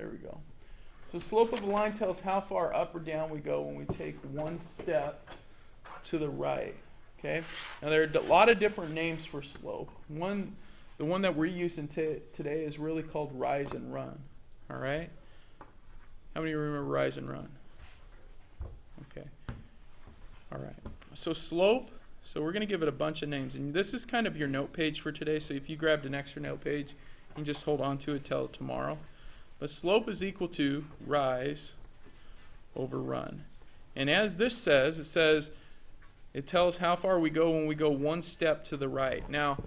There we go. So slope of a line tells how far up or down we go when we take one step to the right. Okay. Now there are a lot of different names for slope. The one that we're using today is really called rise and run. All right. How many remember rise and run? Okay. All right. So slope. So we're going to give it a bunch of names, and this is kind of your note page for today. So if you grabbed an extra note page, you can just hold on to it till tomorrow. But slope is equal to rise over run. And as this says, it tells how far we go when we go one step to the right. Now,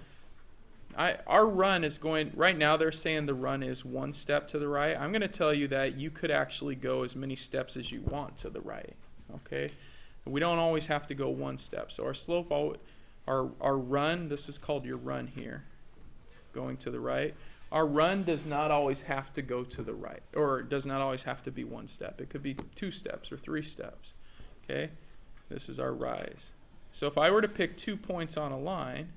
our run is going, right now they're saying the run is one step to the right. I'm going to tell you that you could actually go as many steps as you want to the right. Okay? We don't always have to go one step. So our slope, our run, this is called your run here, going to the right. Our run does not always have to go to the right, or does not always have to be one step. It could be 2 steps or 3 steps. Okay? This is our rise. So if I were to pick 2 points on a line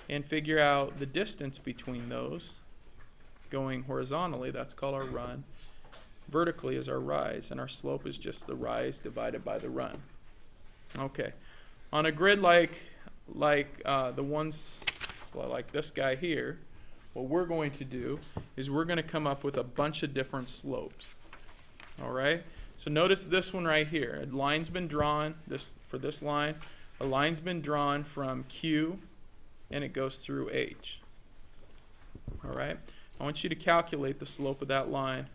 and figure out the distance between those, going horizontally, that's called our run. Vertically is our rise, and our slope is just the rise divided by the run. Okay. On a grid like the ones like this guy here, what we're going to do is we're going to come up with a bunch of different slopes. All right? So notice this one right here. A line's been drawn for this line. A line's been drawn from Q, and it goes through H. All right? I want you to calculate the slope of that line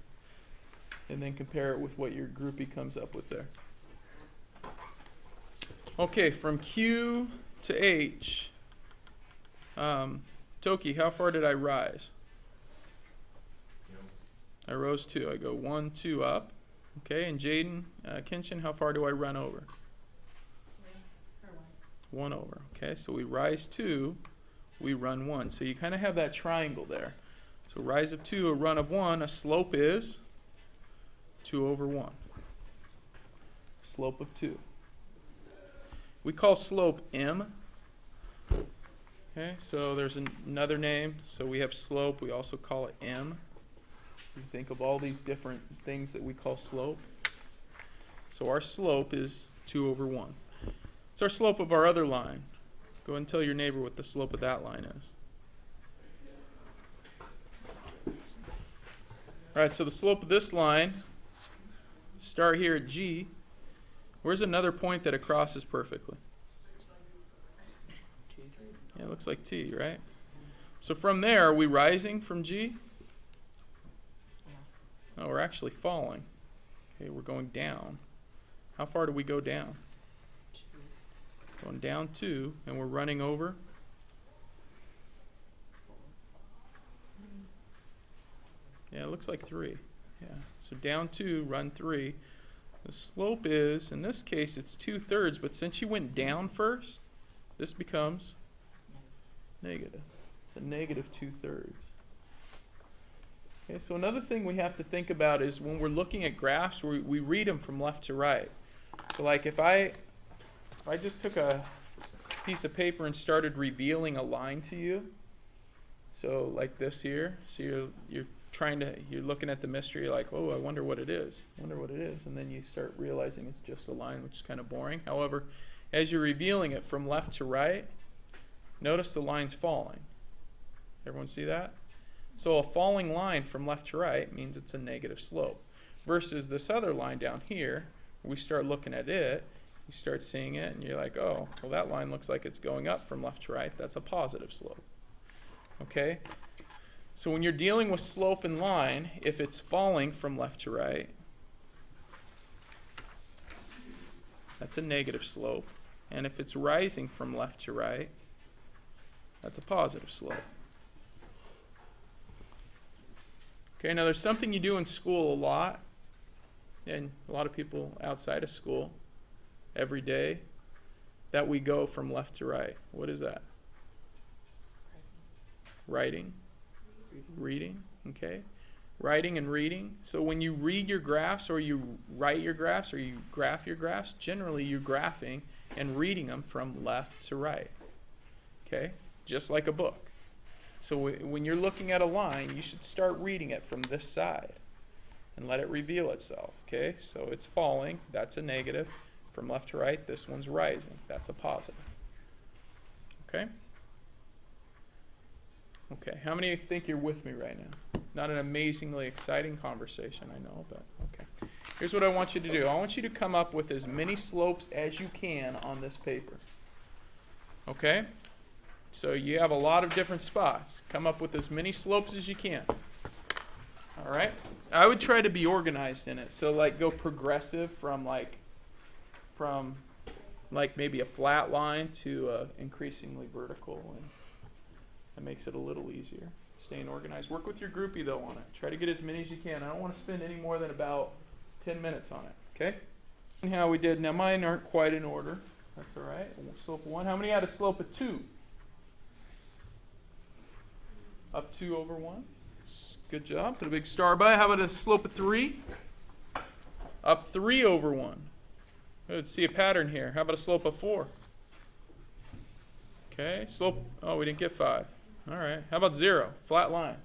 and then compare it with what your groupie comes up with there. Okay, from Q to H, Toki, how far did I rise? I rose 2. I go 1, 2 up. Okay, and Jaden, Kenshin, how far do I run over? 1 over. Okay, so we rise 2, we run 1. So you kind of have that triangle there. So rise of 2, a run of 1, a slope is 2 over 1. Slope of 2. We call slope M. Okay, so there's another name. So we have slope. We also call it M. You think of all these different things that we call slope. So our slope is 2 over 1. It's our slope of our other line. Go ahead and tell your neighbor what the slope of that line is. All right, so the slope of this line, start here at G. Where's another point that it crosses perfectly? Yeah, it looks like T, right? So from there, are we rising from G? No, we're actually falling. Okay, we're going down. How far do we go down? Going down 2, and we're running over. Yeah, it looks like 3. Yeah, so down 2, run 3. The slope is, in this case, it's 2/3, but since you went down first, this becomes negative. It's a negative 2/3. Okay, so another thing we have to think about is when we're looking at graphs, we read them from left to right. So like if I just took a piece of paper and started revealing a line to you, so like this here, so you're looking at the mystery, you're like, oh, I wonder what it is. And then you start realizing it's just a line, which is kind of boring. However, as you're revealing it from left to right, notice the line's falling. Everyone see that? So a falling line from left to right means it's a negative slope. Versus this other line down here, we start looking at it, you start seeing it, and you're like, oh, well that line looks like it's going up from left to right. That's a positive slope. Okay? So when you're dealing with slope and line, if it's falling from left to right, that's a negative slope. And if it's rising from left to right, that's a positive slope. Okay, now there's something you do in school a lot, and a lot of people outside of school every day, that we go from left to right. What is that? Writing. Reading, okay? Writing and reading. So when you read your graphs or you write your graphs or you graph your graphs, generally you're graphing and reading them from left to right. Okay? Just like a book. So when you're looking at a line, you should start reading it from this side and let it reveal itself. Okay, so it's falling, that's a negative. From left to right, this one's rising, that's a positive. Okay? Okay, how many think you're with me right now? Not an amazingly exciting conversation, I know, but okay. Here's what I want you to do. I want you to come up with as many slopes as you can on this paper. Okay? So you have a lot of different spots. Come up with as many slopes as you can. All right? I would try to be organized in it. So like go progressive from maybe a flat line to increasingly vertical, and that makes it a little easier. Staying organized. Work with your groupie though on it. Try to get as many as you can. I don't want to spend any more than about 10 minutes on it. Okay? And how we did. Now mine aren't quite in order. That's all right. Slope 1. How many had a slope of 2? Up 2 over 1. Good job. Put a big star by. How about a slope of 3? Up 3 over 1. Let's see a pattern here. How about a slope of 4? Okay. Slope. Oh, we didn't get 5. All right. How about 0? Flat line.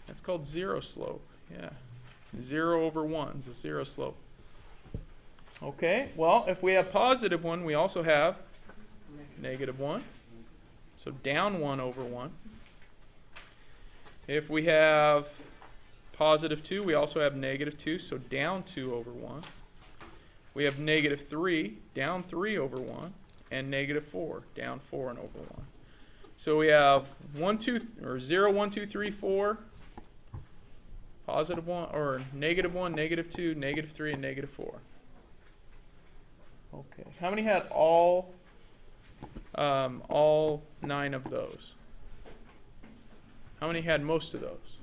That's called 0 slope. Yeah. 0 over 1 is a 0 slope. Okay. Well, if we have positive 1, we also have negative 1. So down 1 over 1. If we have positive 2, we also have negative 2, so down 2 over 1. We have negative 3, down 3 over 1, and negative 4, down 4 and over 1. So we have 0, 1, 2, 3, 4, positive 1, or negative 1, negative 2, negative 3, and negative 4. Okay. How many had all 9 of those? How many had most of those?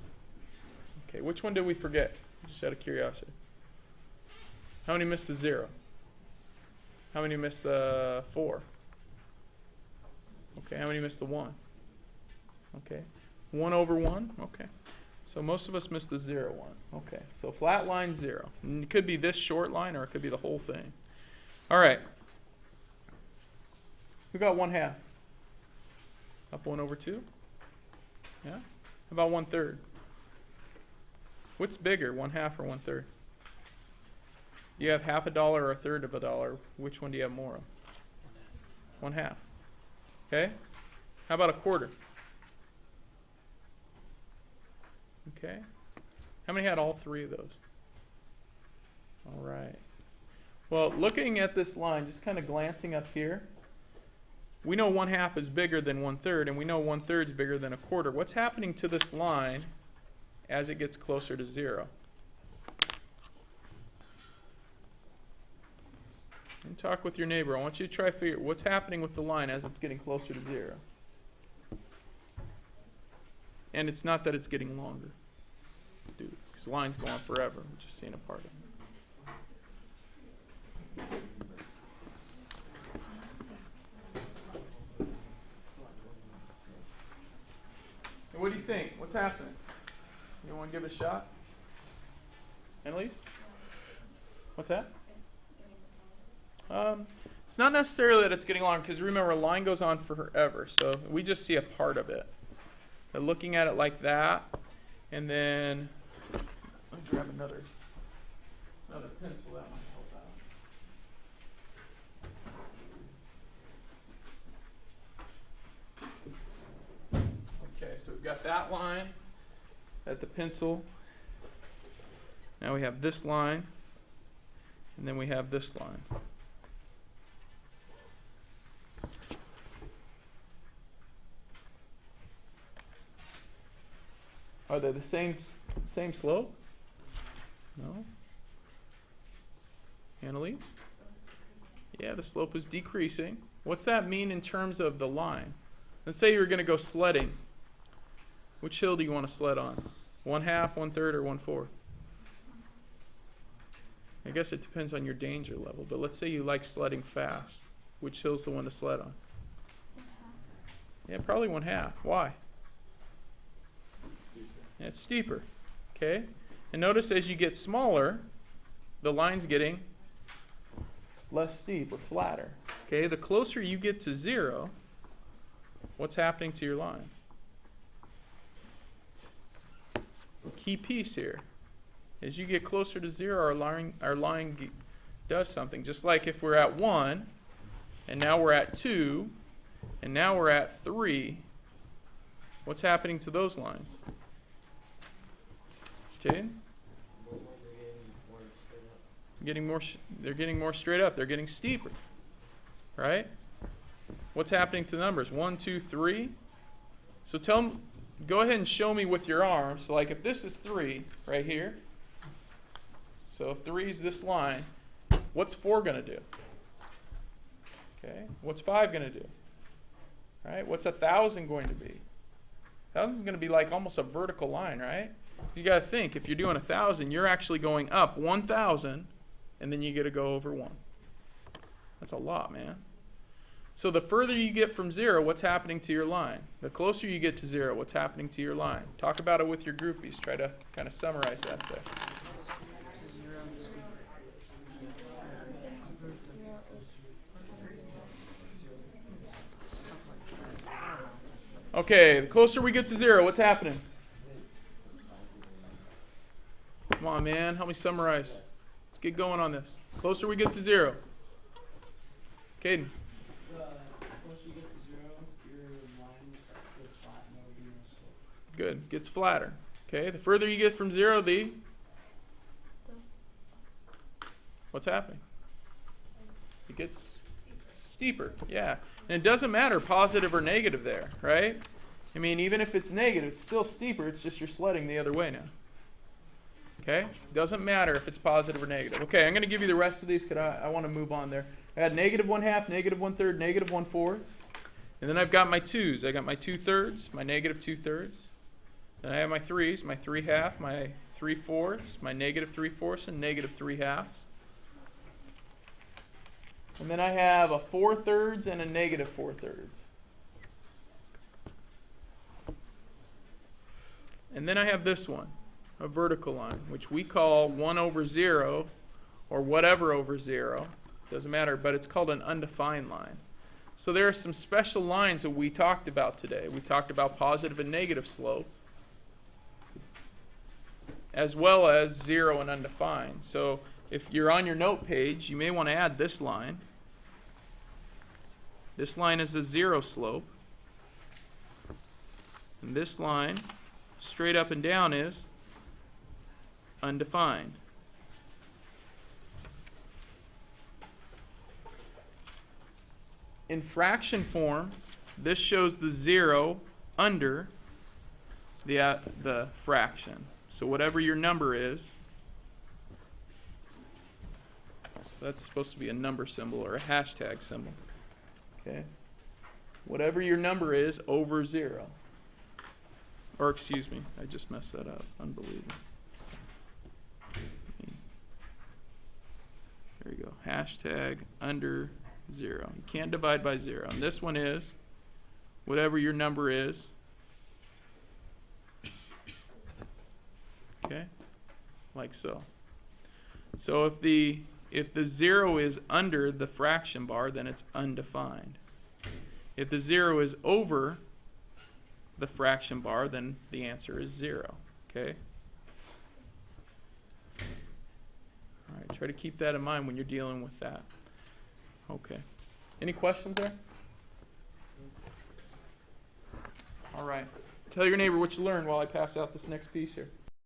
Okay, which one did we forget? Just out of curiosity. How many missed the 0? How many missed the 4? Okay, how many missed the 1? Okay, 1 over 1? Okay, so most of us missed the 0 one. Okay, so flat line 0. And it could be this short line or it could be the whole thing. All right. Who got 1/2? Up 1 over 2? Yeah? How about 1/3? What's bigger, 1/2 or 1/3? You have half a dollar or a third of a dollar. Which one do you have more of? 1/2. Okay? How about a quarter? Okay. How many had all 3 of those? All right. Well, looking at this line, just kind of glancing up here, we know 1/2 is bigger than 1/3, and we know 1/3 is bigger than a quarter. What's happening to this line as it gets closer to 0? And talk with your neighbor. I want you to try to figure what's happening with the line as it's getting closer to 0. And it's not that it's getting longer. Dude, because the line's going on forever. We're just seeing a part of it. What do you think? What's happening? You want to give it a shot? Annalise? What's that? It's not necessarily that it's getting longer, because remember, a line goes on forever, so we just see a part of it. But looking at it like that, and then let me grab another pencil, that might help out. Okay, so we've got that line at the pencil. Now we have this line, and then we have this line. Are they the same slope? No. Annalise? Yeah, the slope is decreasing. What's that mean in terms of the line? Let's say you were going to go sledding. Which hill do you want to sled on? 1/2, 1/3, or 1/4? I guess it depends on your danger level, but let's say you like sledding fast. Which hill's the one to sled on? 1/2. Yeah, probably 1/2. Why? Yeah, it's steeper. Okay? And notice as you get smaller, the line's getting less steep or flatter. Okay? The closer you get to 0, what's happening to your line? key piece here. As you get closer to 0, our line does something. Just like if we're at 1, and now we're at 2, and now we're at 3, what's happening to those lines? Jaden? They're getting more straight up. They're getting steeper, right? What's happening to the numbers? 1, 2, 3. So go ahead and show me with your arm. So like if this is 3 right here, so if 3 is this line, what's 4 going to do? Okay, what's 5 going to do? Right? What's 1,000 going to be? 1,000 is going to be like almost a vertical line, right? You got to think, if you're doing 1,000, you're actually going up 1,000, and then you get to go over 1. That's a lot, man. So the further you get from 0, what's happening to your line? The closer you get to 0, what's happening to your line? Talk about it with your groupies. Try to kind of summarize that there. Okay, the closer we get to 0, what's happening? Come on, man. Help me summarize. Let's get going on this. Closer we get to 0. Caden. Closer you get to 0, your line starts to get flat and there'll be no slope. Good. Gets flatter. Okay. The further you get from 0, what's happening? It gets steeper. Yeah. And it doesn't matter positive or negative there, right? I mean, even if it's negative, it's still steeper. It's just you're sledding the other way now. Okay? Doesn't matter if it's positive or negative. Okay, I'm going to give you the rest of these because I want to move on there. I had -1/2, -1/3, -1/4. And then I've got my 2s. I got my 2/3, my -2/3. Then I have my 3s, my 3/2, my 3/4, my -3/4, and -3/2. And then I have a 4/3 and a -4/3. And then I have this one, a vertical line, which we call 1/0 or whatever over 0. Doesn't matter, but it's called an undefined line. So there are some special lines that we talked about today. We talked about positive and negative slope, as well as 0 and undefined. So if you're on your note page, you may want to add this line. This line is a 0 slope. And this line, straight up and down, is undefined. In fraction form, this shows the 0 under the fraction. So whatever your number is, that's supposed to be a number symbol or a hashtag symbol. Okay? Whatever your number is over 0. Or excuse me, I just messed that up. Unbelievable. There you go. Hashtag under 0. You can't divide by 0. And this one is whatever your number is. Okay? Like so. So if the 0 is under the fraction bar, then it's undefined. If the 0 is over the fraction bar, then the answer is 0. Okay? All right, try to keep that in mind when you're dealing with that. Okay. Any questions there? All right. Tell your neighbor what you learned while I pass out this next piece here.